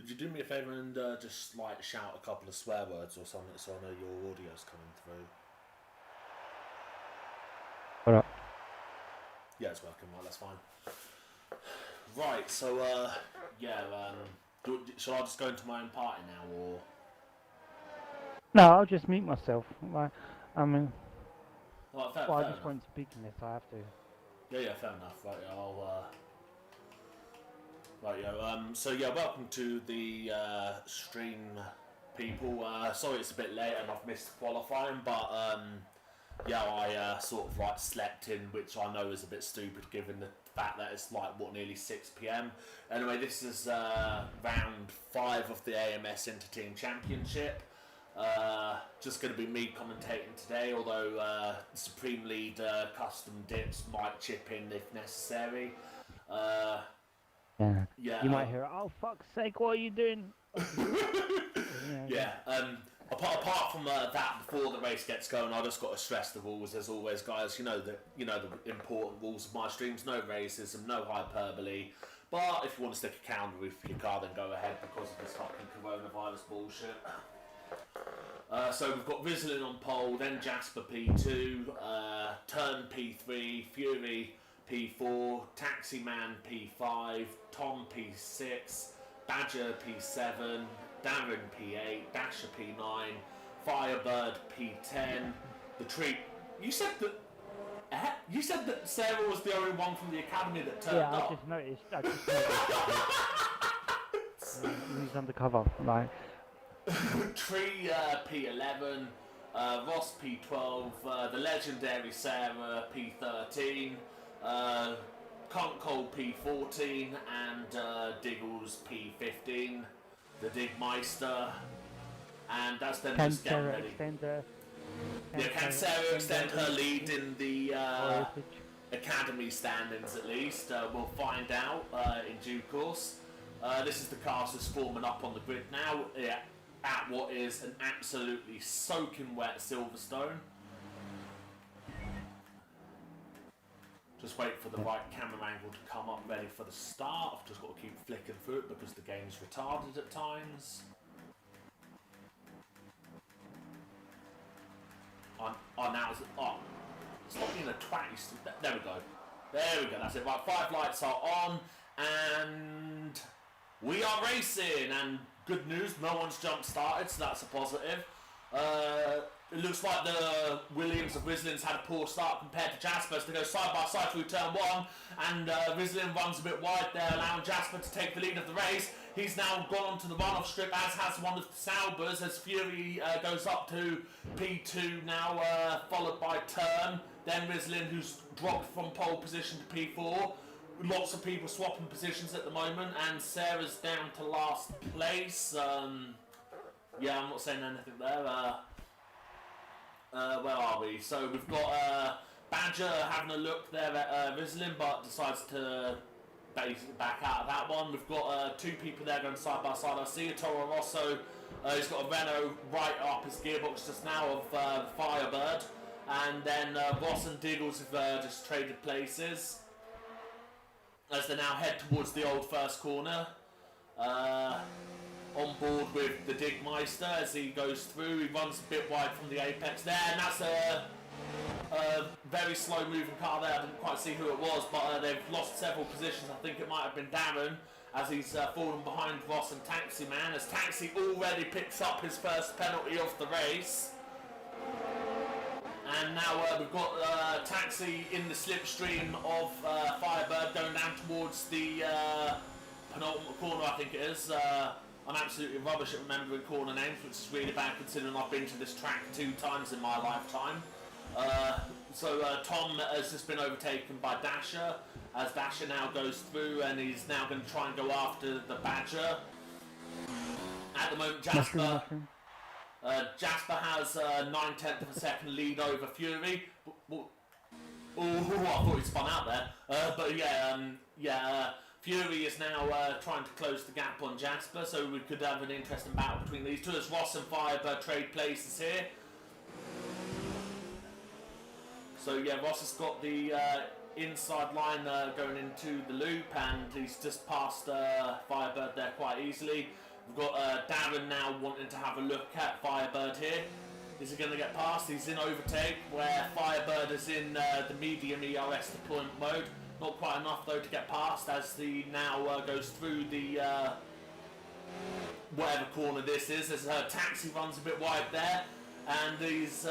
Could you do me a favour and just like shout a couple of swear words or something so I know your audio's coming through? What up? Yeah, it's working. Right, that's fine. Right, so shall I just go into my own party now, or? No, I'll just mute myself. Like, I mean, Well, fair I just enough. won't speak in this. I have to. Yeah, fair enough. Right, yeah, I'll. Right, yeah. So yeah, welcome to the stream, people. Sorry it's a bit late and I've missed qualifying, but yeah, I sort of like slept in, which I know is a bit stupid given the fact that it's like nearly 6 p.m. Anyway, this is round 5 of the AMS Inter-Team Championship. Just going to be me commentating today, although Supreme Lead Custom Dips might chip in if necessary. Yeah. You might hear, "Oh fuck's sake, what are you doing?" Yeah. Apart from that, before the race gets going, I just got to stress the rules as always, guys. You know the important rules of my streams: no racism, no hyperbole. But if you want to stick a counter with your car, then go ahead because of this fucking coronavirus bullshit. So we've got Rizzlin on pole, then Jasper P2, Turn P3, Fury P4, Taximan P5, Tom P6, Badger P7, Darren P8, Dasher P9, Firebird P10. The treat. You said that Sarah was the only one from the academy that turned up. Yeah, I just noticed. He's undercover, like. Tree P11, Ross P12, the legendary Sarah P13, Conkle P14, and Diggles P15, the Digmeister, and that's them just getting ready. Can Sarah extend her lead in the academy standings at least? We'll find out in due course. This is the cast that's forming up on the grid now. Yeah. At what is an absolutely soaking wet Silverstone. Just wait for the right camera angle to come up ready for the start. I've just got to keep flicking through it because the game's retarded at times. It's not being a twat. There we go, that's it. Right, 5 lights are on and we are racing, and good news, no one's jump started, so that's a positive. It looks like the Williams of Rislins had a poor start compared to Jasper's to go side by side through turn 1, and Rislin runs a bit wide there, allowing Jasper to take the lead of the race. He's now gone onto the runoff strip, as has one of the Saubers, as Fury goes up to P2 now, followed by Turn, then Rislin, who's dropped from pole position to P4. Lots of people swapping positions at the moment, and Sarah's down to last place. Yeah, I'm not saying anything there. Where are we? So we've got Badger having a look there at Rislin, but decides to back out of that one. We've got 2 people there going side by side. I see a Toro Rosso. He's got a Renault right up his gearbox just now of Firebird, and then Ross and Diggles have just traded places as they now head towards the old first corner. On board with the Digmeister as he goes through. He runs a bit wide from the apex there, and that's a very slow moving car there. I didn't quite see who it was, but they've lost several positions. I think it might have been Darren as he's fallen behind Ross and Taxi Man, as Taxi already picks up his first penalty of the race. And now we've got Taxi in the slipstream of Firebird going down towards the penultimate corner, I think it is. I'm absolutely rubbish at remembering corner names, which is really bad considering I've been to this track 2 times in my lifetime. So Tom has just been overtaken by Dasher, as Dasher now goes through and he's now going to try and go after the Badger. At the moment, Jasper has 9/10 of a second lead over Fury. Oh, I thought he spun out there. But yeah, Fury is now trying to close the gap on Jasper, so we could have an interesting battle between these two as Ross and Firebird trade places here. So yeah, Ross has got the inside line going into the loop, and he's just passed Firebird there quite easily. We've got Darren now wanting to have a look at Firebird here. Is he going to get past? He's in overtake, where Firebird is in the medium ERS deployment mode. Not quite enough though to get past, as the now goes through the whatever corner this is. As taxi runs a bit wide there, and he's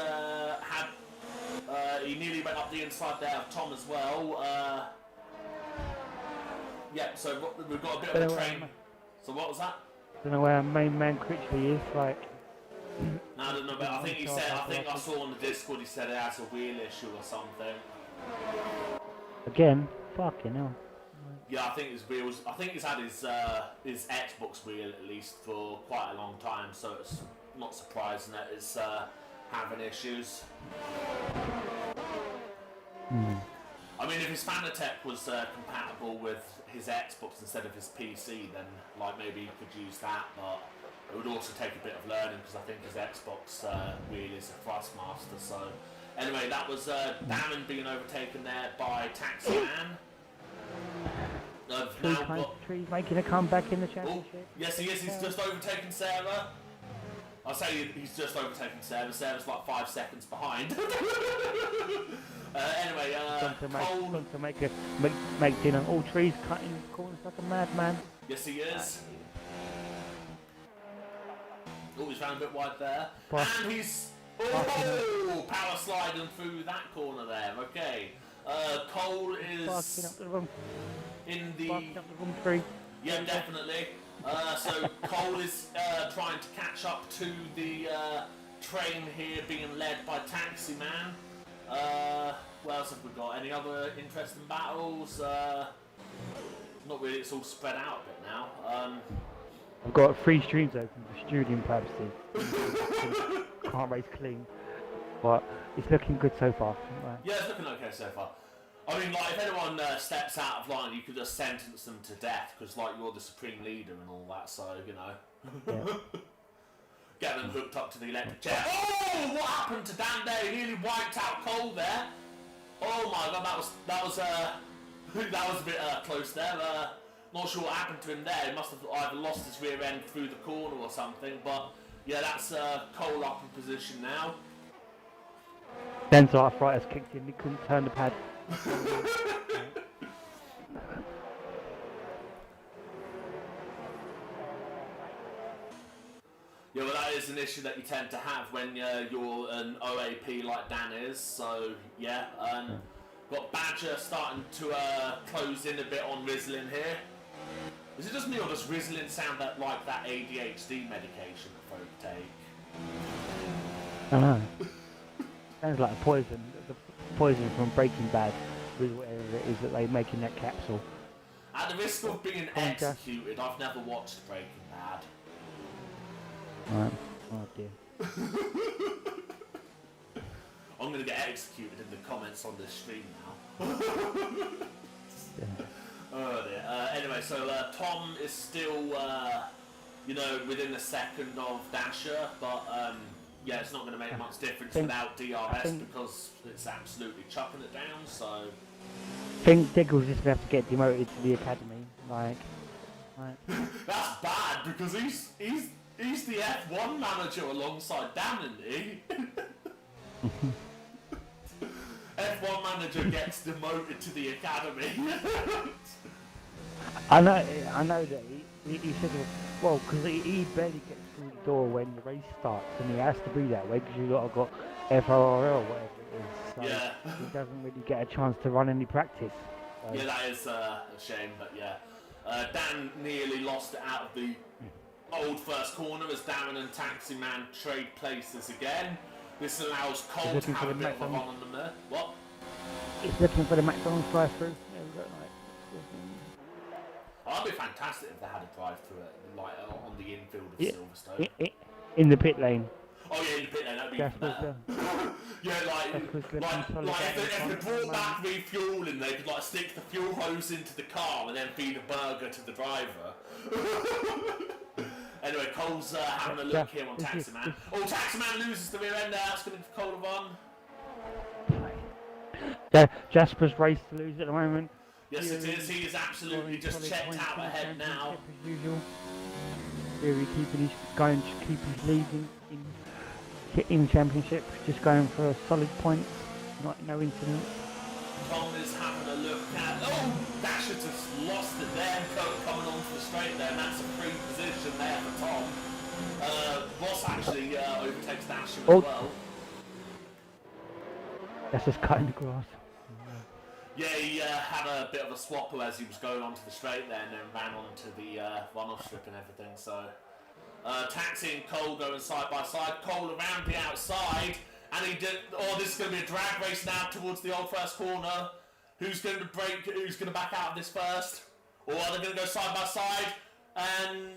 he nearly went up the inside there of Tom as well. Yep, so we've got a bit of a train. So what was that? I don't know where our main man Critchley is, like... No, I don't know, but I think he said, I think I saw on the Discord he said it has a wheel issue or something. Again? Fucking hell. Yeah, I think his wheels, I think he's had his Xbox wheel at least for quite a long time, so it's not surprising that it's having issues. I mean, if his Fanatec was compatible with his Xbox instead of his PC, then like maybe he could use that, but it would also take a bit of learning because I think his Xbox wheel is a Thrustmaster. So anyway, that was Darren being overtaken there by Taxi Man. Tree's making a comeback in the championship. Oh, yes, he is. He's just overtaken Sarah. I say he's just overtaken Sarah. Sarah's like 5 seconds behind. Anyway, Cole... to make dinner. All trees cutting corners like a madman. Yes, he is. Oh, he's found a bit wide there. And he's... Oh, power sliding through that corner there. Okay. Cole is... in the... wrong tree. Yeah, definitely. So Cole is trying to catch up to the train here being led by Taxi Man. What else have we got? Any other interesting battles? Not really, it's all spread out a bit now. I've got 3 streams open for studium purposes. Can't race clean. But it's looking good so far. Right. Yeah, it's looking okay so far. I mean, like, if anyone steps out of line, you could just sentence them to death, because, like, you're the supreme leader and all that, so, you know. Yeah. Get them hooked up to the electric chair. Oh, what happened to Dan there? He nearly wiped out Cole there. Oh my god, that was a bit close there. Not sure what happened to him there. He must have either lost his rear end through the corner or something, but, yeah, that's Cole up in position now. Den's arthritis kicked in, he couldn't turn the pad. Yeah, well, that is an issue that you tend to have when you're an OAP like Dan is. So yeah, got Badger starting to close in a bit on Rizzlin here. Is it just me, or does Rizzlin sound like that ADHD medication that folk take? I don't know. Sounds like poison. The poison from Breaking Bad, with whatever it is that they make in that capsule. At the risk of being executed, I've never watched Breaking Bad. Right. Oh dear. I'm gonna get executed in the comments on this stream now. Yeah. Oh dear. Anyway, so Tom is still, you know, within a second of Dasher, but yeah, it's not going to make much difference without DRS because it's absolutely chucking it down. So I think Diggle's just going to have to get demoted to the academy. Like. That's bad because he's the F1 manager alongside Dan, isn't he? F1 manager gets demoted to the academy. I know that he should have. Well, because he barely gets through the door when the race starts, and he has to be that way because you've got FRL, whatever it is. So yeah. He doesn't really get a chance to run any practice. So. Yeah, that is a shame, but yeah. Dan nearly lost it out of the old first corner as Darren and Taxi Man trade places again. This allows Cole to have a bit of a run on them there. What? He's looking for the McDonald's drive-through. That'd be fantastic if they had a drive-through like on the infield of Silverstone. In the pit lane. Oh yeah, in the pit lane, that'd be even better. Yeah, if they brought back refueling, they could like stick the fuel hose into the car and then feed a burger to the driver. Anyway, Cole's having a look here on Taxi Man. Oh, Taxi Man loses the rear end there. That's going to give Cole a run. Jasper's race to lose at the moment. Yes, it is. He is absolutely just checked out ahead now. Theory keep his lead in championship, just going for solid points, no incidents. Tom is having a look at. Oh, Dasher just lost it there. Coming onto the straight there, and that's a free position there for Tom. Ross actually overtakes Dasher as well. That's just cutting the grass. Yeah, he had a bit of a swapper as he was going onto the straight there, and then ran onto the runoff strip and everything. So, Taxi and Cole going side by side. Cole around the outside. And he did. Oh, this is going to be a drag race now towards the old first corner. Who's going to break? Who's going to back out of this first? Or are they going to go side by side? And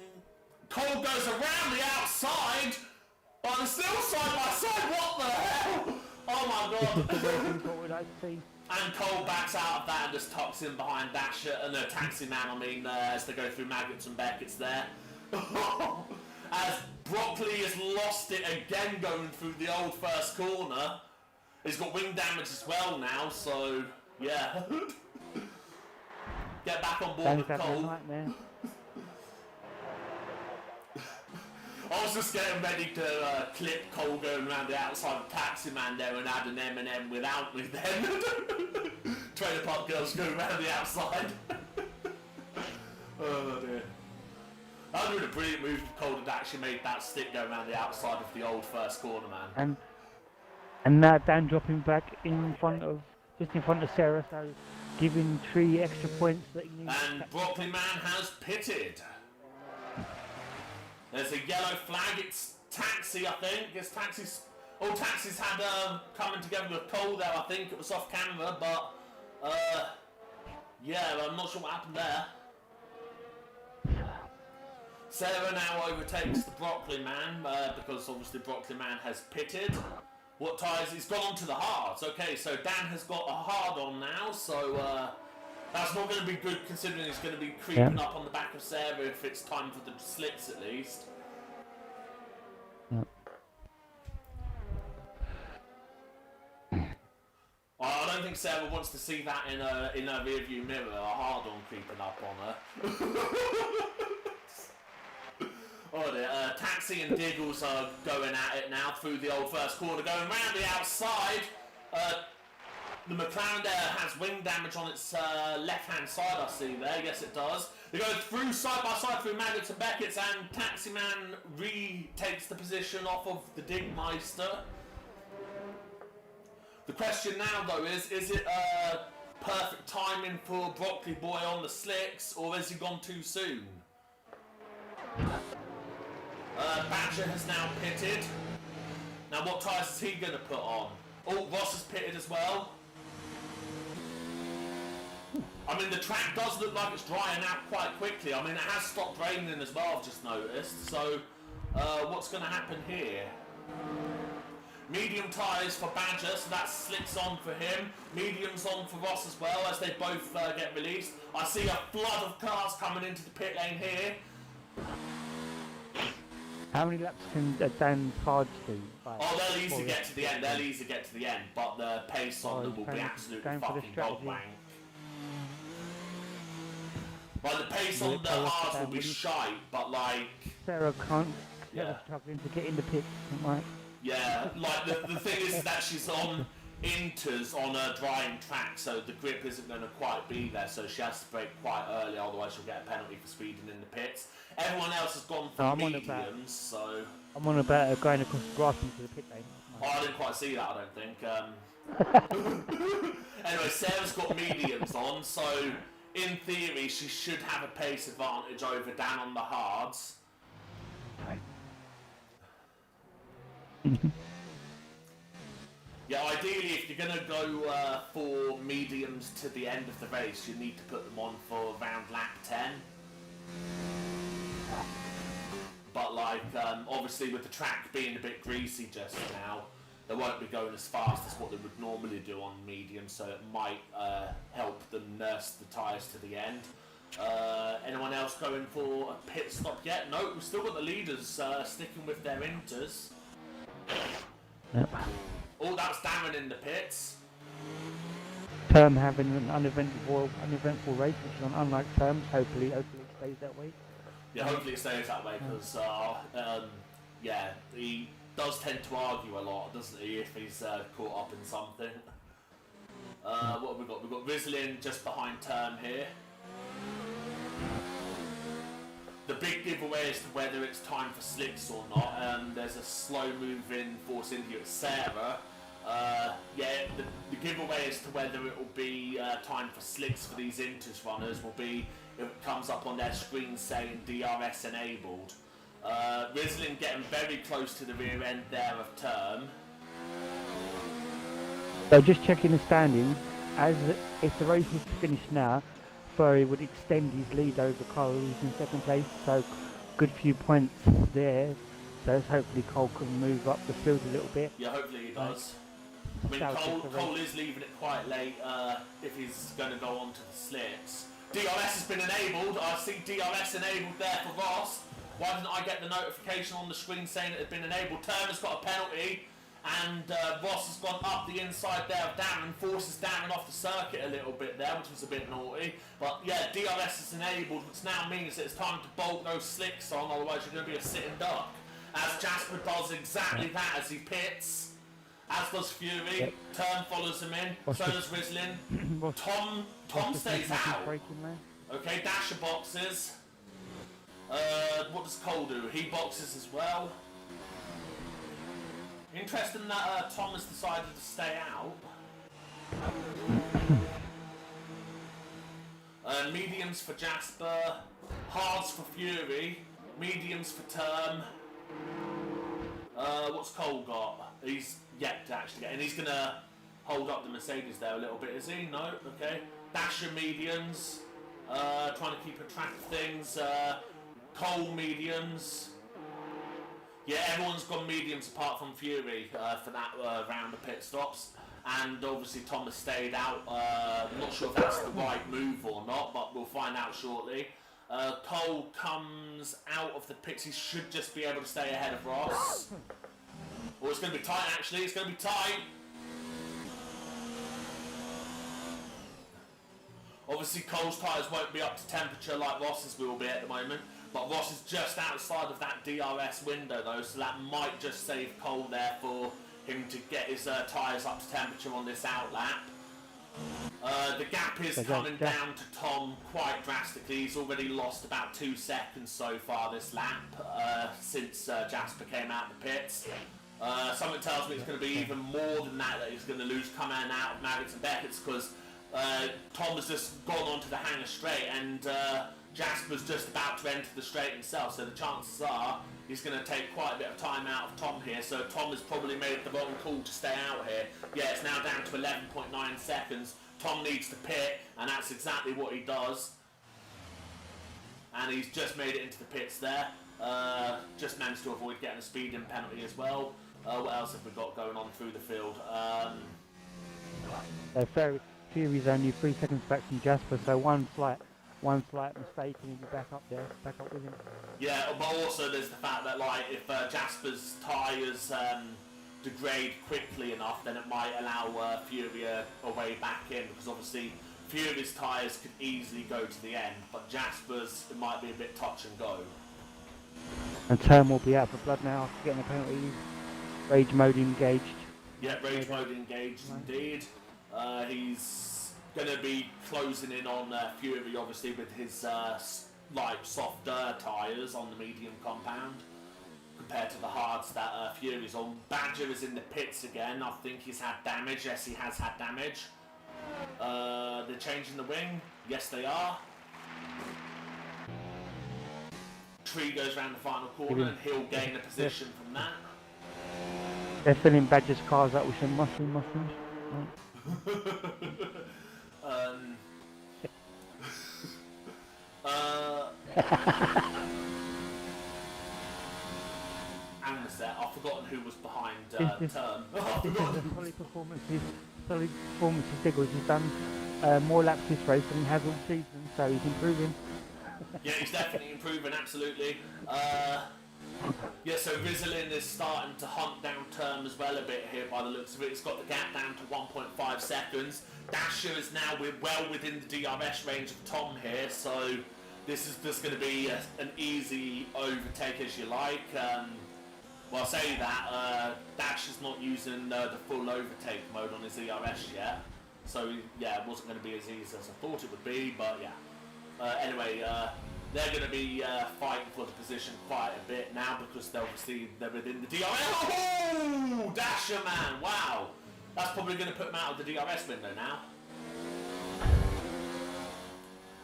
Cole goes around the outside, but they're still side by side. What the hell? Oh my god! And Cole backs out of that and just tucks in behind Dasher and the Taxi Man. I mean, as they go through Maggots and Beckett's there. As Broccoli has lost it again going through the old first corner. He's got wing damage as well now, so yeah. Get back on board with Cole. I was just getting ready to clip Cole going around the outside of Taxi Man there and add an M&M without me then. Trailer Park Girls going around the outside. Oh dear. That would have been a brilliant move if Cole had actually made that stick go around the outside of the old first corner, man. And now Dan dropping back just in front of Sarah, so giving 3 extra points that he needs. And Broccoli Man has pitted. There's a yellow flag. It's Taxi, I think. It's Taxi's. Oh, Taxi's had coming together with Cole there. I think it was off camera, but yeah, I'm not sure what happened there. Sarah now overtakes the Broccoli Man because obviously Broccoli Man has pitted. What tyres? He's gone on to the hards. Okay, so Dan has got a hard on now, so that's not going to be good considering he's going to be creeping up on the back of Sarah if it's time for the slicks at least. I don't think Sarah wants to see that in her rearview mirror, a hard on creeping up on her. Oh dear, Taxi and Diggles are going at it now through the old first corner, going round the outside. The McLaren there has wing damage on its left-hand side, I see there. Yes, it does. They go through side by side through Maggots and Beckett's, and Taxi Man retakes the position off of the Digmeister. The question now, though, is it perfect timing for Broccoli Boy on the slicks, or has he gone too soon? Badger has now pitted. Now, what tyres is he going to put on? Oh, Ross has pitted as well. I mean, the track does look like it's drying out quite quickly. I mean, it has stopped raining as well, I've just noticed. So, what's going to happen here? Medium tyres for Badger, so that slicks on for him. Medium's on for Ross as well, as they both get released. I see a flood of cars coming into the pit lane here. How many laps can Dan's cards do? Oh, they'll easily get to the end. They'll easily get to the end, but the pace on them will be absolutely fucking dog wank. Like, the pace on the hards will be shite, but like... Sarah can't struggling to get in the pit, right? Yeah, like the thing is that she's on inters on a drying track, so the grip isn't going to quite be there, so she has to brake quite early, otherwise she'll get a penalty for speeding in the pits. Everyone else has gone for mediums, so... I'm on about going across the grass into the pit lane. Oh, I didn't quite see that, I don't think. Anyway, Sarah's got mediums on, so in theory she should have a pace advantage over Dan on the hards. Yeah, ideally if you're going to go for mediums to the end of the race, you need to put them on for around lap 10. But like, obviously with the track being a bit greasy just now, they won't be going as fast as what they would normally do on medium, so it might help them nurse the tyres to the end. Anyone else going for a pit stop yet? No, we've still got the leaders sticking with their inters. Yep. Oh, that's Darren in the pits. Term having an uneventful race, which is unlike Terms. Hopefully it stays that way. Yeah, hopefully it stays that way because, yeah, he does tend to argue a lot, doesn't he, if he's caught up in something. What have we got? We've got Rizzlin just behind Term here. The big giveaway as to whether it's time for slicks or not. There's a slow moving Force India at Sarah. Yeah, the giveaway as to whether it will be time for slicks for these Inters runners will be if it comes up on their screen saying DRS enabled. Rizzlin getting very close to the rear end there of Term. So just checking the standings, as if the race was to finish now, Furry would extend his lead over Cole, who's in second place, so good few points there. So hopefully Cole can move up the field a little bit. Yeah, hopefully he does. I mean, Cole is leaving it quite late if he's going to go on to the slits. DRS has been enabled. I see DRS enabled there for Ross. Why didn't I get the notification on the screen saying it had been enabled? Turner's got a penalty. And Ross has gone up the inside there of Darren, forces Darren off the circuit a little bit there, which was a bit naughty. But yeah, DRS is enabled, which now means that it's time to bolt those slicks on, otherwise you're going to be a sitting duck. As Jasper does exactly that as he pits, as does Fury. Yep. Turn follows him in, so does Rizzlin. Tom stays out. Okay, Dasher boxes. What does Cole do? He boxes as well. Interesting that Tom has decided to stay out. Mediums for Jasper, hards for Fury, mediums for Term. What's Cole got? He's yet to actually get, and he's gonna hold up the Mercedes there a little bit, is he? No? Okay. Dasher mediums, trying to keep a track of things. Cole mediums. Yeah, everyone's gone mediums apart from Fury for that round of pit stops. And obviously Thomas stayed out. I'm not sure if that's the right move or not, but we'll find out shortly. Cole comes out of the pits. He should just be able to stay ahead of Ross. Oh, it's going to be tight actually. It's going to be tight. Obviously Cole's tyres won't be up to temperature like Ross's will be at the moment. But Ross is just outside of that DRS window though, so that might just save Cole there for him to get his tyres up to temperature on this out lap. The gap is coming down to Tom quite drastically. He's already lost about 2 seconds so far this lap since Jasper came out of the pits. Something tells me it's going to be even more than that he's going to lose coming out of Maggots and Beckett's because Tom has just gone onto the hangar straight and Jasper's just about to enter the straight himself, so the chances are he's going to take quite a bit of time out of Tom here, so Tom has probably made the wrong call to stay out here. Yeah, it's now down to 11.9 seconds. Tom needs to pit, and that's exactly what he does. And he's just made it into the pits there. Just managed to avoid getting a speeding penalty as well. What else have we got going on through the field? Fury's only 3 seconds back from Jasper, so one slight mistake and he'll be back up with him. Yeah, but also there's the fact that like if Jasper's tyres degrade quickly enough, then it might allow Fury a way back in, because obviously Fury's tyres could easily go to the end, but Jasper's it might be a bit touch and go. And Term will be out for blood now after getting a penalty. Rage mode engaged. Yeah, rage mode engaged indeed. He's going to be closing in on Fury, obviously, with his like softer tyres on the medium compound compared to the hards that Fury's on. Badger is in the pits again. I think he's had damage. Yes, he has had damage. They're changing the wing. Yes, they are. Tree goes around the final corner and he'll gain a position from that. They're filling Badger's cars up with some mushrooms. And the set, I've forgotten who was behind Turn. Solid performances, Diggles. He's done more laps this race than he has all season, so he's improving. Yeah, he's definitely improving, absolutely. Yeah, so Rizzlin is starting to hunt down Term as well a bit here by the looks of it. It's got the gap down to 1.5 seconds. Dasher is now well within the DRS range of Tom here, so this is just going to be an easy overtake as you like. Well, I say that, Dash is not using the full overtake mode on his ERS yet. So, yeah, it wasn't going to be as easy as I thought it would be, but yeah. Anyway, they're going to be fighting for the position quite a bit now because they're within the DRS. Oh! Dasher, man, wow! That's probably going to put him out of the DRS window now.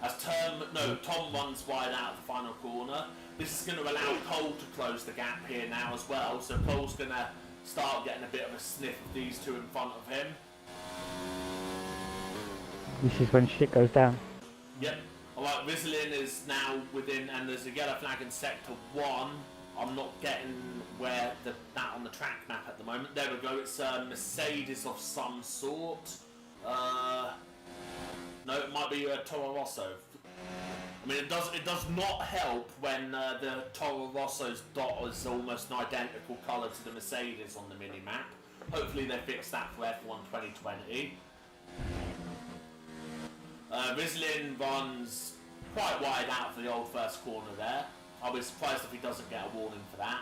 As Tom runs wide out of the final corner. This is going to allow Cole to close the gap here now as well. So Cole's going to start getting a bit of a sniff of these two in front of him. This is when shit goes down. Yep. Alright, Rizlin is now within, and there's a yellow flag in sector 1. I'm not getting where that on the track map at the moment. There we go, it's a Mercedes of some sort. No, it might be a Toro Rosso. I mean, it does not help when the Toro Rosso's dot is almost an identical colour to the Mercedes on the mini-map. Hopefully they fix that for F1 2020. Rizlin runs quite wide out for the old first corner there. I'll be surprised if he doesn't get a warning for that.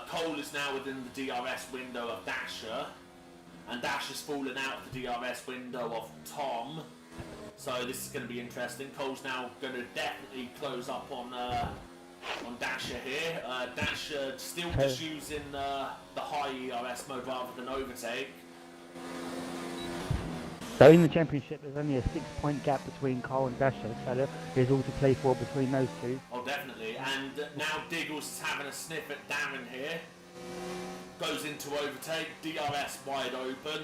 Cole is now within the DRS window of Dasher, and Dasher's fallen out of the DRS window of Tom. So this is going to be interesting. Cole's now going to definitely close up on Dasher here. Dasher still just using the high ERS mode rather than overtake. So in the championship, there's only a 6-point gap between Cole and Dasher, so there's all to play for between those two. Oh, definitely. And now Diggles is having a sniff at Darren here. Goes into overtake, DRS wide open.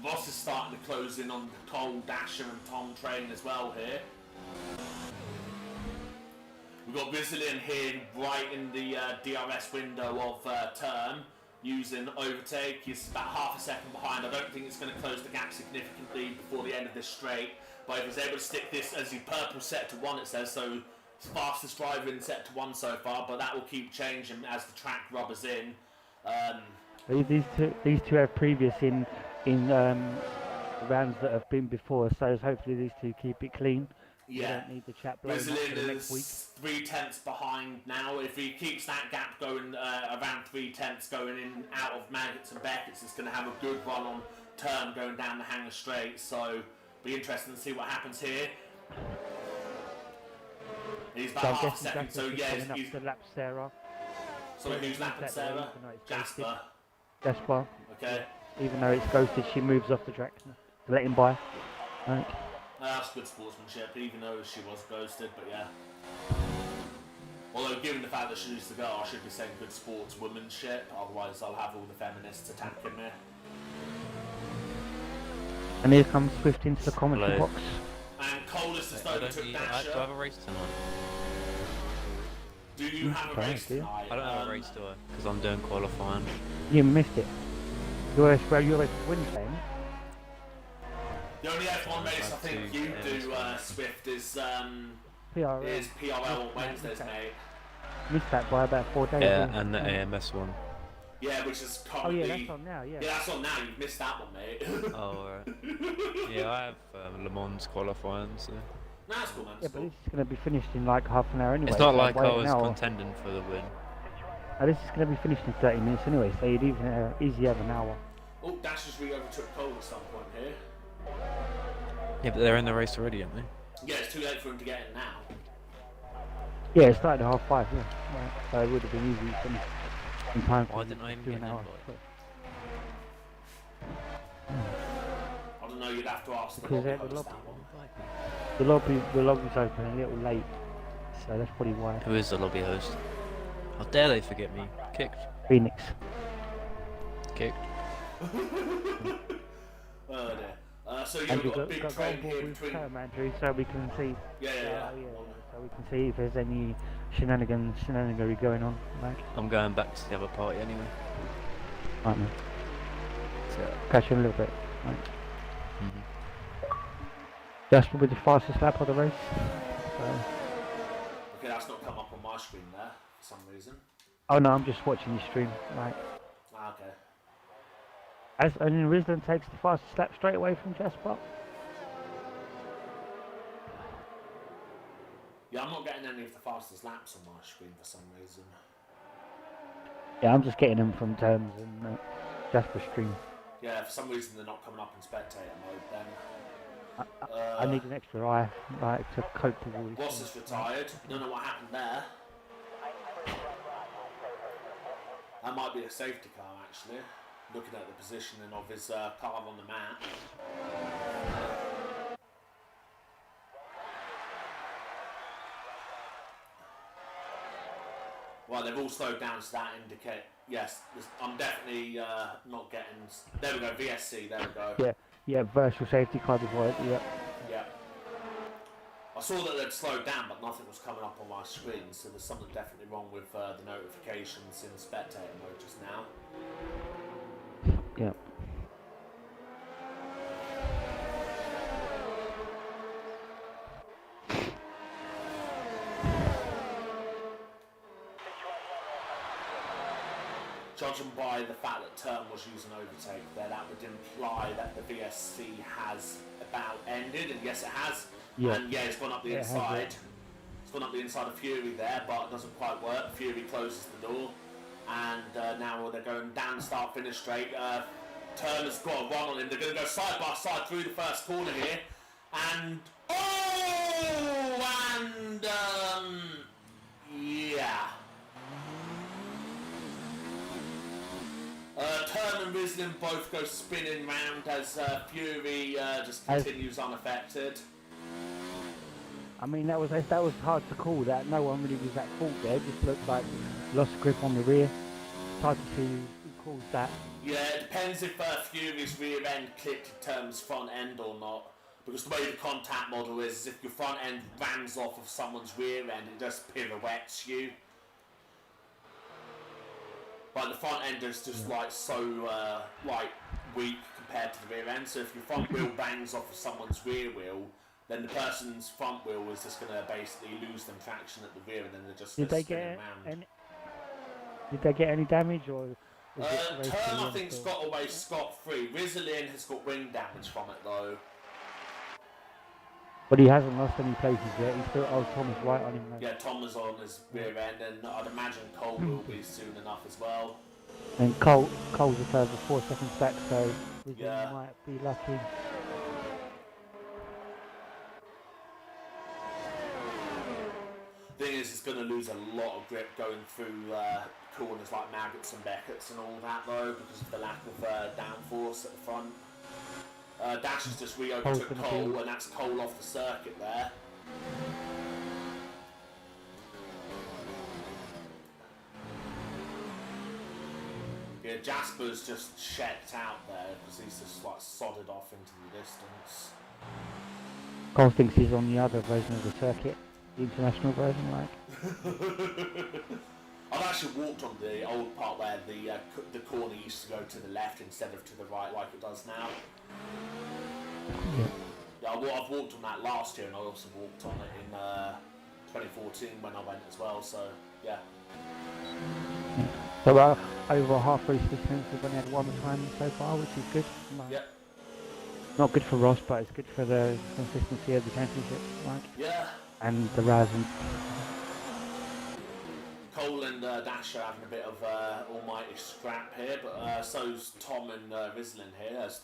Ross is starting to close in on Cole, Dasher and Tom train as well here. We've got Rizlin here right in the DRS window of turn. Using overtake, he's about half a second behind. I don't think it's going to close the gap significantly before the end of this straight, but if he's able to stick this as the purple sector 1, it says, so fastest driver in sector 1 so far, but that will keep changing as the track rubbers in. These two have previous in rounds that have been before, so hopefully these two keep it clean. Yeah. We don't need the chat blowing up for the next week. 3/10 behind now. If he keeps that gap going around 3/10 going in out of Maggots and Beckett's, it's going to have a good run on turn going down the Hanger Straight. So be interesting to see what happens here. He's about half a second. So yeah, he's the lap Sarah. So who's lapping Sarah? Jasper. Jasper. Okay. Even though it's ghosted, she moves off the track to let him by. Right. That's good sportsmanship, even though she was ghosted, but yeah. Although, given the fact that she used to go, I should be saying good sportswomanship, otherwise I'll have all the feminists attacking me. And here comes Swift into the commentary box. And Coldest has overtook Dasher. Do I have a race tonight? Do you have a race tonight? I don't have a race, do I? Because I'm doing qualifying. You missed it. You're a Wednesday. The only F1 race I think you do, Swift, is PRL. Is PRL on Wednesdays, mate. Missed that by about 4 days. Yeah, and the AMS one. Yeah, which is currently... Oh yeah, that's on now, yeah. Yeah, that's on now, you've missed that one, mate. Oh, alright. Yeah, I have Le Mans qualifying, so... Nah, that's cool, man. Yeah, but this is going to be finished in like half an hour anyway. It's not so like I was contending for the win. This is going to be finished in 30 minutes anyway, so you'd even easily have an hour. Oh, Dash has re-overtook Cole at some point here. Yeah, but they're in the race already, aren't they? Yeah, it's too late for him to get it now. Yeah, it started at 5:30, yeah. Right. So it would have been easy to finish in time for Why didn't I even do get an an hour. invite? I don't know, you'd have to ask Because the the lobby host lobby- that one. The lobby's open a little late, so that's probably why. Who is the lobby host? How dare they forget me? Kicked. Phoenix. Kicked. Oh dear. So And you've we've got a big got train on here board with between... Tom Andrew, so we can see. Yeah. So we can see if there's any shenanigery going on. Like, I'm going back to the other party anyway. right man. So catch you in a little bit. Right. Just with the fastest lap of the race. So. Okay, that's not come up on my screen there for some reason. Oh no, I'm just watching the stream. Right. Ah, okay. And then Risland takes the fastest lap straight away from Jasper. Yeah, I'm not getting any of the fastest laps on my screen for some reason. Yeah, I'm just getting them from Terms and Jasper stream. Yeah, for some reason they're not coming up in spectator mode then. I need an extra eye, like, to cope with all these Ross things. is retired. Don't know what happened there. That might be a safety car actually. Looking at the positioning of his car on the map. Well, they've all slowed down, so that indicate yes. I'm definitely not getting. There we go, VSC. There we go. Yeah, virtual safety car before it. Yeah. Yeah. I saw that they'd slowed down, but nothing was coming up on my screen. So there's something definitely wrong with the notifications in spectator mode just now. Yeah. Judging by the fact that Term was using overtake there, that would imply that the VSC has about ended, and yes it has. Yeah. And yeah, it's gone up the inside. It's gone up the inside of Fury there, but it doesn't quite work. Fury closes the door, and now they're going down start finish straight. Term has got a run on him. They're going to go side by side through the first corner here, and yeah. Turn and Rislin both go spinning round as Fury just continues unaffected. I mean, that was hard to call. That no one really was at fault there. It just looked like lost grip on the rear. It's hard to see who caused that. Yeah, it depends if Fury's rear end clipped Term's front end or not. Because the way the contact model is if your front end rams off of someone's rear end, it just pirouettes you. Like the front end is just like so like weak compared to the rear end. So if your front wheel bangs off of someone's rear wheel, then the person's front wheel is just going to basically lose them traction at the rear, and then they're just spinning around. Did they get any damage or? Turn I think's got away scot-free. Rizzlin has got wing damage from it though. But he hasn't lost any places yet. He's still Thomas right on him. Though. Yeah, Tom is on his rear end, and I'd imagine Cole will be soon enough as well. And Cole's a further 4 seconds back, so he might be lucky. Thing is, it's going to lose a lot of grip going through corners like Maggots and Beckett's and all that though, because of the lack of downforce at the front. Dash has just re-overtook Cole, and that's Cole off the circuit there. Yeah, Jasper's just checked out there because he's just like sodded off into the distance. Cole thinks he's on the other version of the circuit, the international version, like. I've actually walked on the old part where the corner used to go to the left instead of to the right like it does now. Yeah, I've walked on that last year, and I also walked on it in 2014 when I went as well, so yeah. So over half race distance, we've only had one time so far, which is good. Yeah. Not good for Ross, but it's good for the consistency of the championship, like. Yeah. And the Razin. Cole and Dash are having a bit of almighty scrap here, but so's Tom and Rislin here. As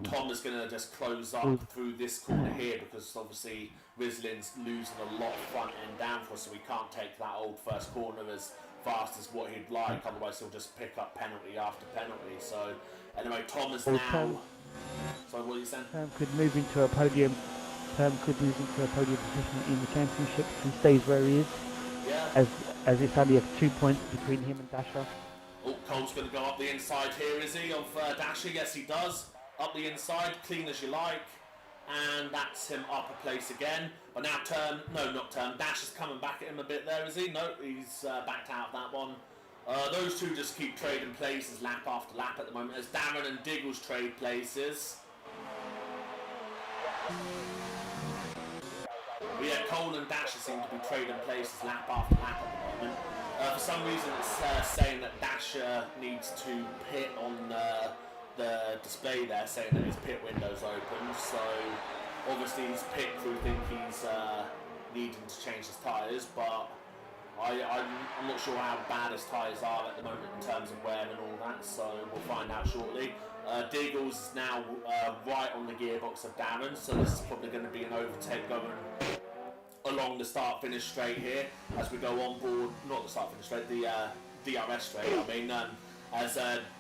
Tom is going to just close up through this corner here because obviously Rislin's losing a lot of front end downforce, so we can't take that old first corner as fast as what he'd like, otherwise he'll just pick up penalty after penalty. So anyway, Tom is now... Sorry, what are you saying? Term could move into a podium. Term could move into a podium position in the championship if he stays where he is. Yeah. As it's only 2 points between him and Dasher. Oh, Cole's going to go up the inside here, is he, of Dasher? Yes, he does. Up the inside, clean as you like. And that's him up a place again. But now Dash is coming back at him a bit there, is he? No, he's backed out of that one. Those two just keep trading places lap after lap at the moment as Darren and Diggles trade places. But yeah, Cole and Dasher seem to be trading places lap after lap at the moment. For some reason, it's saying that Dasher needs to pit on the display there, saying that his pit window's open. So obviously his pit crew think he's needing to change his tyres, but I'm not sure how bad his tyres are at the moment in terms of wear and all that, so we'll find out shortly. Diggles is now right on the gearbox of Darren, so this is probably going to be an overtake going along the start-finish straight here as we go on board, not the start-finish straight, the DRS straight, I mean, as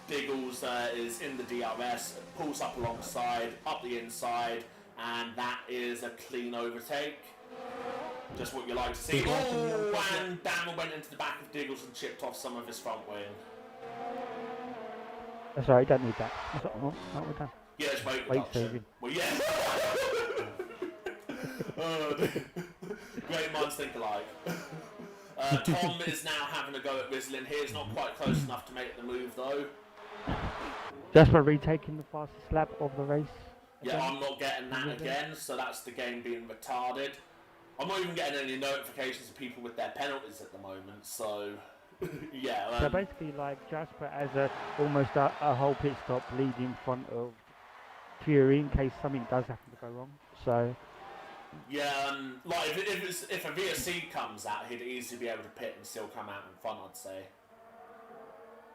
Diggles is in the DRS, pulls up alongside, up the inside, and that is a clean overtake. Just what you like to see. Oh, and Daniel went into the back of Diggles and chipped off some of his front wing. That's alright, don't need that. That's not we're done. Yeah, it's weight Weight reduction. saving. Well, yeah. Great minds think alike. Tom is now having a go at Rislin here. He's not quite close enough to make the move, though. Jasper retaking the fastest lap of the race. Yeah, I'm not getting that again, so that's the game being retarded. I'm not even getting any notifications of people with their penalties at the moment, so yeah. So basically, like Jasper as almost a whole pit stop lead in front of Fury in case something does happen to go wrong. So yeah, like if a VSC comes out, he'd easily be able to pit and still come out in front, I'd say.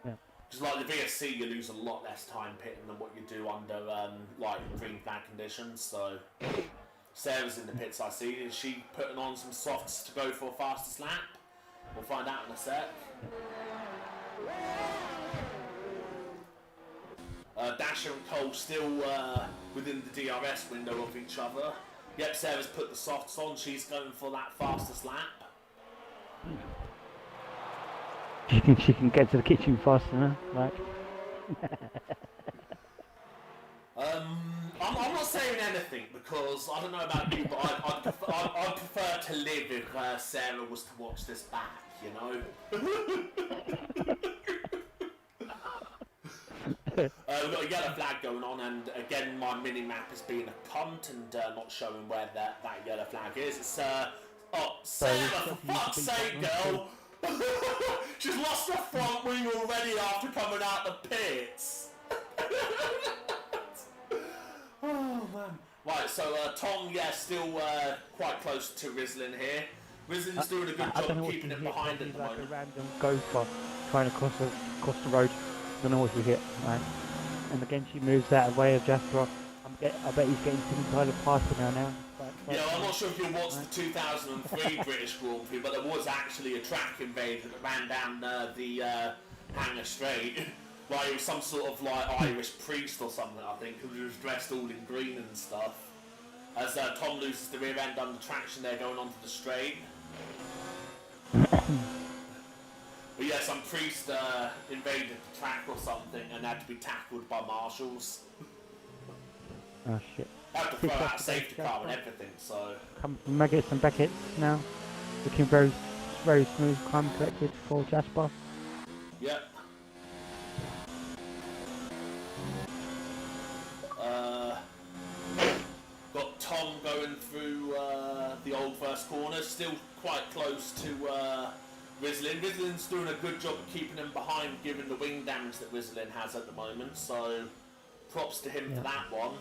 Yeah. Because like the VSC, you lose a lot less time pitting than what you do under like green flag conditions. So Sarah's in the pits, I see. Is she putting on some softs to go for a fastest lap? We'll find out in a sec. Dasher and Cole still within the DRS window of each other. Yep, Sarah's put the softs on. She's going for that fastest lap. do you think she can get to the kitchen faster now? Like I'm not saying anything because I don't know about you, but I'd prefer to live if Sarah was to watch this back, you know? We've got a yellow flag going on, and again my mini-map is being a cunt and not showing where that yellow flag is. It's, oh, Sarah, for fuck's sake, girl! She's lost her front wing already after coming out the pits! Oh, man. Right, so Tom, yeah, still quite close to Rislin here. Rislin's doing a good job keeping it behind at the moment. A random gopher trying to cross the road. Don't know what she hit, right? And again, she moves that away of Jasper. I bet he's getting some kind of faster now. Yeah, I'm not sure if you watched the 2003 British Grand Prix, but there was actually a track invader that ran down the Hanger Straight. Like it was some sort of like Irish priest or something, I think, who was dressed all in green and stuff. As Tom loses the rear end under traction there going onto the straight. But yeah, some priest invaded the track or something and had to be tackled by marshals. Oh shit. Had to throw out a safety car and everything, so... Come from Maggots and Beckett now. Looking very, very smooth, calm, collected for Jasper. Yep. Got Tom going through the old first corner, still quite close to Rislin. Rislin's doing a good job of keeping him behind given the wing damage that Rislin has at the moment, so props to him for that one.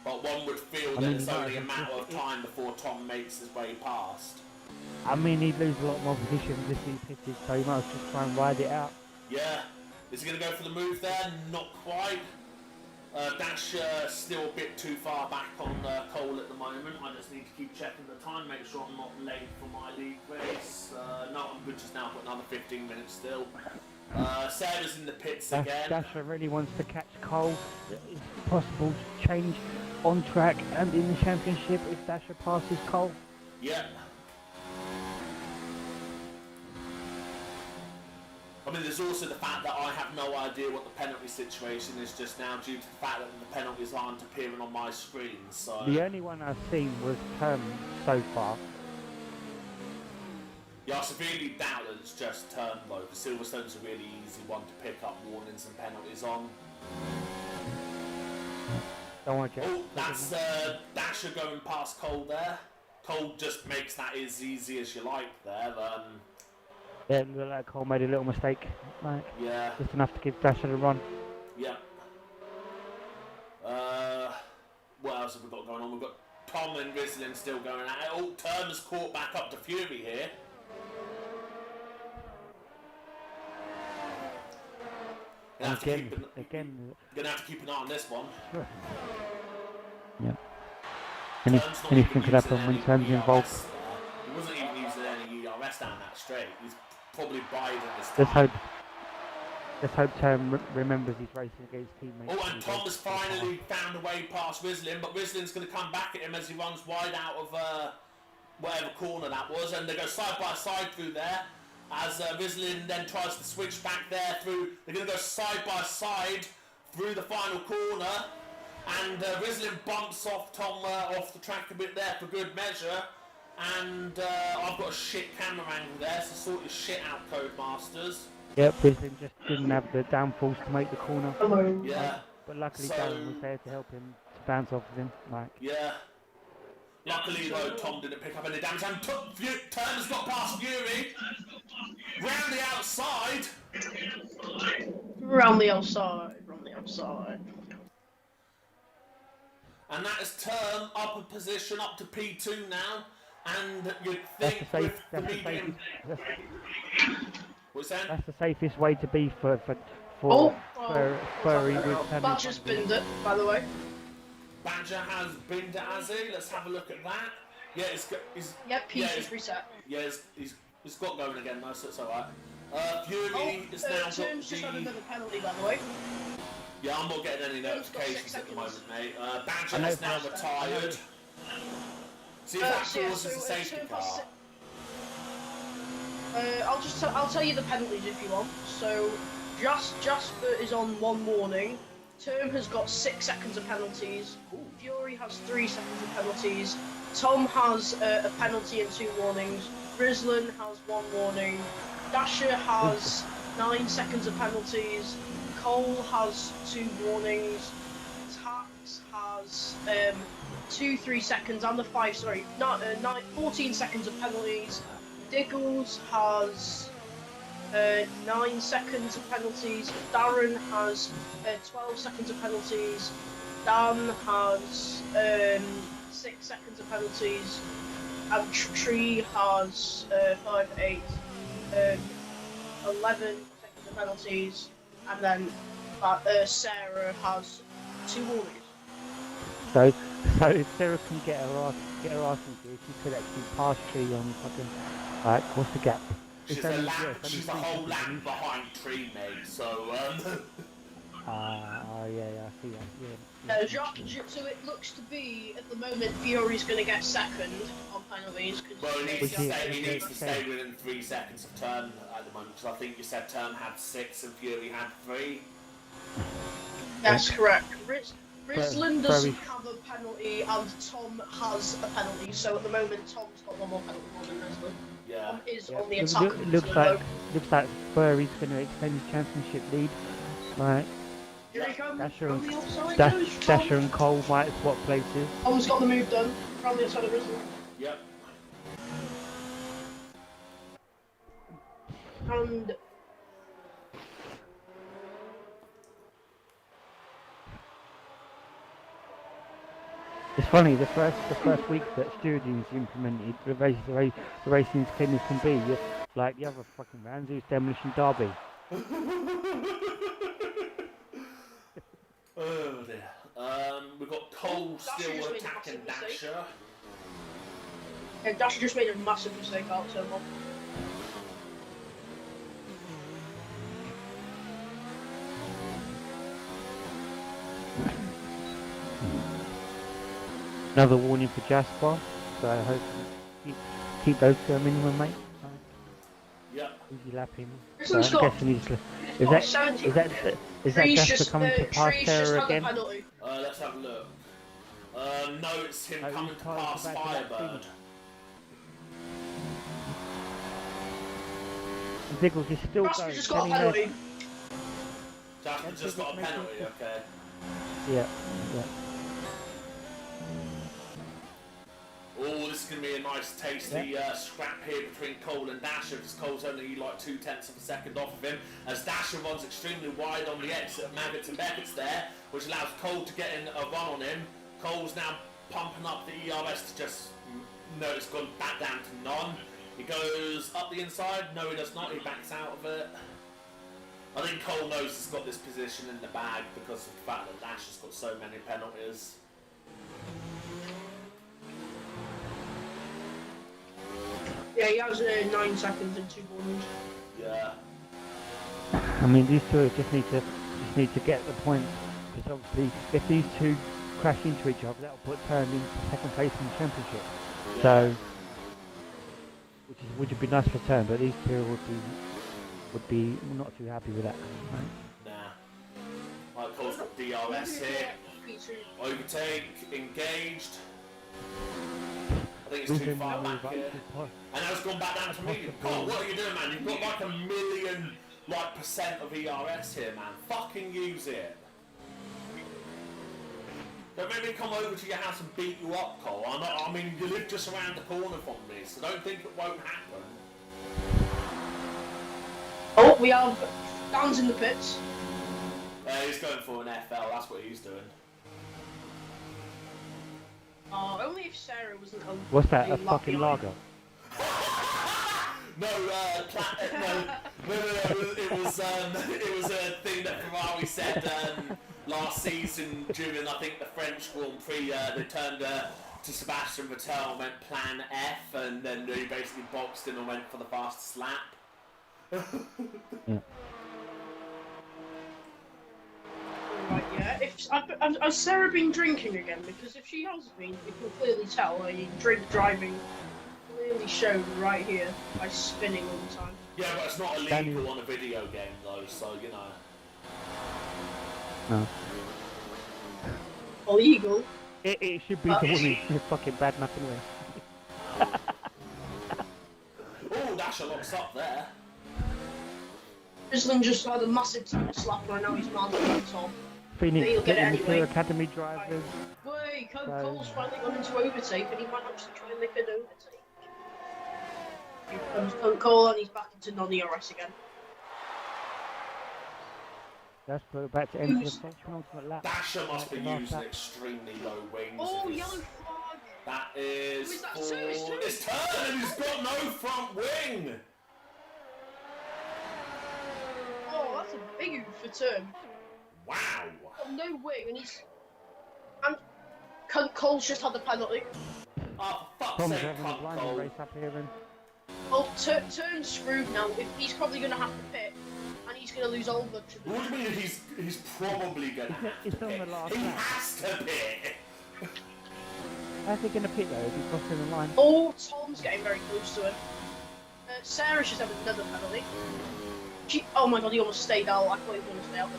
But one would feel that it's only a matter of time before Tom makes his way past. I mean, he'd lose a lot more positions if he pitted, so he might just try and ride it out. Yeah. Is he going to go for the move there? Not quite. Dash still a bit too far back on Cole at the moment. I just need to keep checking the time, make sure I'm not late for my league race. No, I'm good just now, got another 15 minutes still. Sarah's in the pits again. Dasher really wants to catch Cole. It's possible to change on track and in the championship if Dasher passes Cole. Yep. I mean, there's also the fact that I have no idea what the penalty situation is just now due to the fact that the penalties aren't appearing on my screen, so... The only one I've seen was Term so far. Yeah, I severely doubt that it's just Term though, because Silverstone's a really easy one to pick up warnings and penalties on. Don't want to Oh, that's Dasher going past Cole there. Cole just makes that as easy as you like there. Yeah, it looked like Cole made a little mistake. Like, Yeah, just enough to give Dasher a run. yeah. What else have we got going on? We've got Tom and Rislin still going at it. Oh, Turner's caught back up to Fury here. Gonna have to keep an eye on this one. Sure. Yeah. Turn's not Anything even could using happen when any Turn's involved. ERS there. He wasn't even using any ERS down that straight. He's probably biding his Let's time. hope Turn remembers he's racing against teammates. Oh, and Tom has finally found a way past Rislin, but Rislin's going to come back at him as he runs wide out of whatever corner that was, and they go side by side through there. As Rislin then tries to switch back there through, they're going to go side by side through the final corner, and Rislin bumps off Tom off the track a bit there for good measure. And I've got a shit camera angle there, so sort your shit out, Codemasters. Yep, Rislin just didn't have the downforce to make the corner. Hello. Yeah. But luckily So- Darren was there to help him to bounce off of him. Like, Yeah. Luckily though, Tom didn't pick up any damage, and Turner's got past Fury. Round the outside. Round the outside. Round the outside. And that is Turn up a position up to P2 now. And you'd that's think the with the that's the medium... safest. What's that? That's the safest way to be for Furry with Turner. Badger's binned it, by the way. Badger has been to Azzy. Let's have a look at that. Yeah, he's Yep, yeah, Peach is reset. yeah, he's got going again though, so it's alright. Fury is now got Terms just had the... another penalty, by the way. Yeah, I'm not getting any Terms got 6 notifications at the seconds. moment, mate. Badger has now retired. See if that So yeah, causes a safety Term car. has I'll tell you the penalties if you want. So Jasper is on 1 warning. Term has got 6 seconds of penalties. Fury has 3 seconds of penalties. Tom has a penalty and 2 warnings. Rislin has 1 warning. Dasher has 9 seconds of penalties. Cole has 2 warnings. Tax has 2, 3 seconds and the 5. Sorry, 14 seconds of penalties. Diggles has 9 seconds of penalties. Darren has 12 seconds of penalties. Dan has 6 seconds of penalties. And Tree has 5, 8, 11 seconds of penalties. And then Sarah has 2 warnings. So if Sarah can get her ass into it, she could actually pass Tree on fucking, like, what's the gap? She's It's a only- lap, yeah, it's only she's a 3 whole seconds, lap isn't it? behind Tree, mate, so, Yeah, I see that, yeah. So it looks to be, at the moment, Fury's going to get second on penalties. well, he needs Yeah. to stay within 3 seconds of Turn at the moment, because I think you said Turn had 6 and Fury had 3. That's correct. Rislin doesn't Very- have a penalty, and Tom has a penalty. So at the moment, Tom's got 1 more penalty more than Rislin. Yeah. Tom is Yeah, on the it attack. looks like Furry's going to extend his championship lead. Like, Here he comes. Dasher From and, the outside Dash, goes Tom. Dasher and Cole might swap places. Tom's got the move done. From the outside of Rislin. Yep. And It's funny, the first week that stewarding's implemented, the racing as clean as can be. Like the other fucking rounds, it was Demolition Derby. Oh dear. We've got Cole Dasher still just made a attacking massive mistake. Dasher. Dasher just made a massive mistake out of turn 1. Another warning for Jasper, so I hope you keep those to a minimum, mate. Yep. Easy lapping. Rislin's I'm got guessing he's. Is got that 70. is that Tree's Jasper just, coming to pass Tree's just Sarah had a again? penalty. Let's have a look. No, it's him Oh, coming he's to tied pass to back of that Firebird. Diggles is still Jasper going. just got a Can he know- penalty. Jasper just got a penalty, okay. Yeah, yeah. Oh, this is going to be a nice tasty scrap here between Cole and Dasher, because Cole's only like 0.2 of a second off of him, as Dasher runs extremely wide on the exit of Maggots and Beckett's there, which allows Cole to get in a run on him. Cole's now pumping up the ERS to just, no, it's gone back down to none. He goes up the inside, no he does not, he backs out of it. I think Cole knows he's got this position in the bag because of the fact that Dasher's got so many penalties. Yeah, he has 9 seconds and 2 corners. Yeah. I mean, these two just need to get the points, because obviously if these two crash into each other, that'll put Turn into second place in the championship. Yeah. So, which would be nice for Turn, but these two would be not too happy with that. Nah. Right, Cole's got DRS here. Overtake, engaged. I think it's too far back here. And now it's gone back down to medium. Cole, what are you doing, man? You've got like 1 million % of ERS here, man. Fucking use it. Don't make me come over to your house and beat you up, Cole. I mean, you live just around the corner from me, so don't think it won't happen. Oh, we have Dan's in the pits. He's going for an FL, that's what he's doing. Oh, only if Sarah wasn't on. What's that? A fucking lager? No, it was a thing that Ferrari said last season during, I think, the French Grand Prix. They turned to Sebastian Vettel and went Plan F, and then they basically boxed him and went for the fastest lap. Yeah. Right, yeah. Has Sarah been drinking again? Because if she has been, we can clearly tell. Drink driving clearly shown right here by spinning all the time. Yeah, but it's not illegal on a video game though, so you know. No. Illegal? It should be the women. You're fucking bad enough anyway. Oh, Dasher locks up there. Islin just had a massive time slap right now, he's mad at Tom. Phoenix He'll get it getting the anyway. academy drivers. Wait, Cole's finally gone into overtake and he might actually try and make an overtake. Here comes Cole and he's back into non-ERS again. That's about to enter the penultimate lap. Dasher must be using extremely low wings. Oh, yellow flag! That is. Who is that? For... It's Turn and he's got no front wing! Oh, that's a big oof for Turn. Wow! Oh, no wing, and he's. And Cole's just had the penalty. Oh, for fuck's Tom's sake, having a cunt, blinding Cole. race up here and Oh, Turn's screwed now. He's probably going to have to pit, and he's going to lose all the. What do you mean he's probably going to have it's to on the pit? last He lap. has to pit! How's he going to pit though? Is he crossing the line? Oh, Tom's getting very close to him. Sarah's just having another penalty. Oh my god, he almost stayed out. I thought he was going to stay out.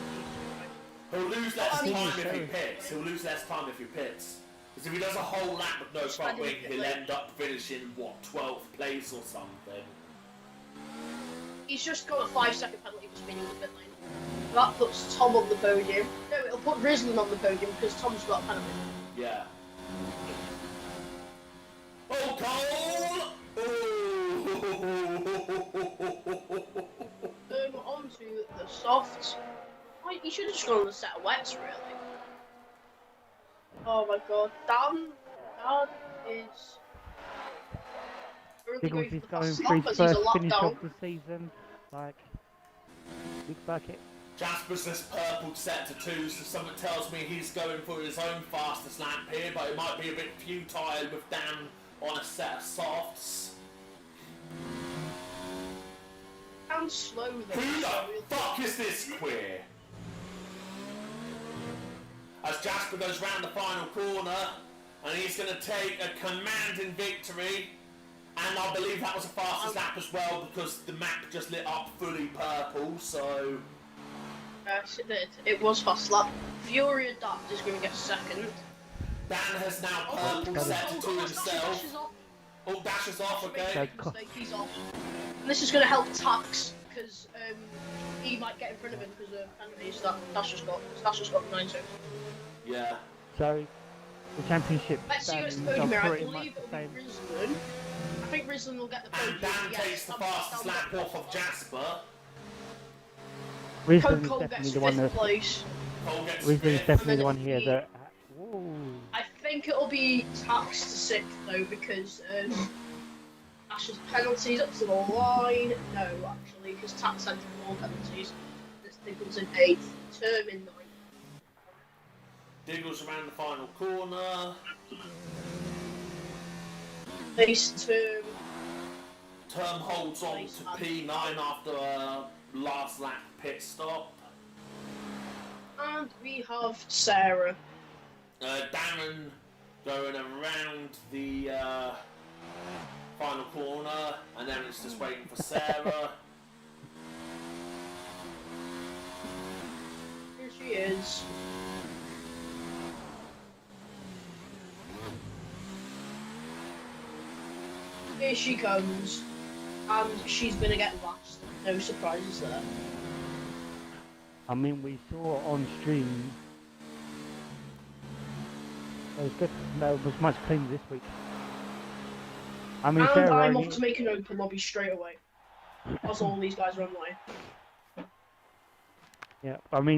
He'll lose less time if he pits. He'll lose less time if he pits. Because if he does a whole lap with no front wing, he'll end up finishing, what, 12th place or something. He's just got a 5-second penalty for spinning the pit lane. That puts Tom on the podium. No, it'll put Rislin on the podium because Tom's got a penalty. Yeah. Oh, Cole! On to the softs. He should have just gone on the set of wets, really. Oh my god, Dan is really Because going he's for the going fast for lap his as he's a first lap finish down. of the season. Like, big bucket. Jasper's this purple set to 2, so something tells me he's going for his own fastest lap here, but it might be a bit futile with Dan on a set of softs. And slow though. Who the fuck is this queer? As Jasper goes round the final corner, and he's going to take a commanding victory, and I believe that was the fastest lap as well because the map just lit up fully purple, so... Yes, it did. It was fast lap. Fury Adapt is going to get second. Dan has now purple set to 2 himself. Oh, Dash is off, okay. He's off. And this is going to help Tax, because he might get in front of him because of penalties that Dash has got. Dash has got 9 seconds. Yeah. So, the championship Let's see what's the standings podium are here. I pretty much believe the it'll be same. Risland. I think Risland will get the podium. And Dan yes, takes the Sam- fastest Sam- lap off of Jasper. Risland is Cole definitely gets the one 5th that's. place. Cole gets Risland is fifth. definitely And the then one it'll here be- that. Whoa. I think it'll be taxed to 6th though because Ash's penalties up to the line. No, actually, because tax had 4 penalties. This Diggles in 8th, Term in 9th. Diggles around the final corner. Base Term. Term holds on to P9 after a last lap pit stop. And we have Sarah. Darren going around the final corner, and then it's just waiting for Sarah. Here she is. Here she comes. And she's gonna get last. No surprises there. I mean, we saw on stream. It was good. No, it was much cleaner this week. I mean, And Sarah I'm only- off to make an open lobby straight away. As all these guys are online. Yeah, I mean,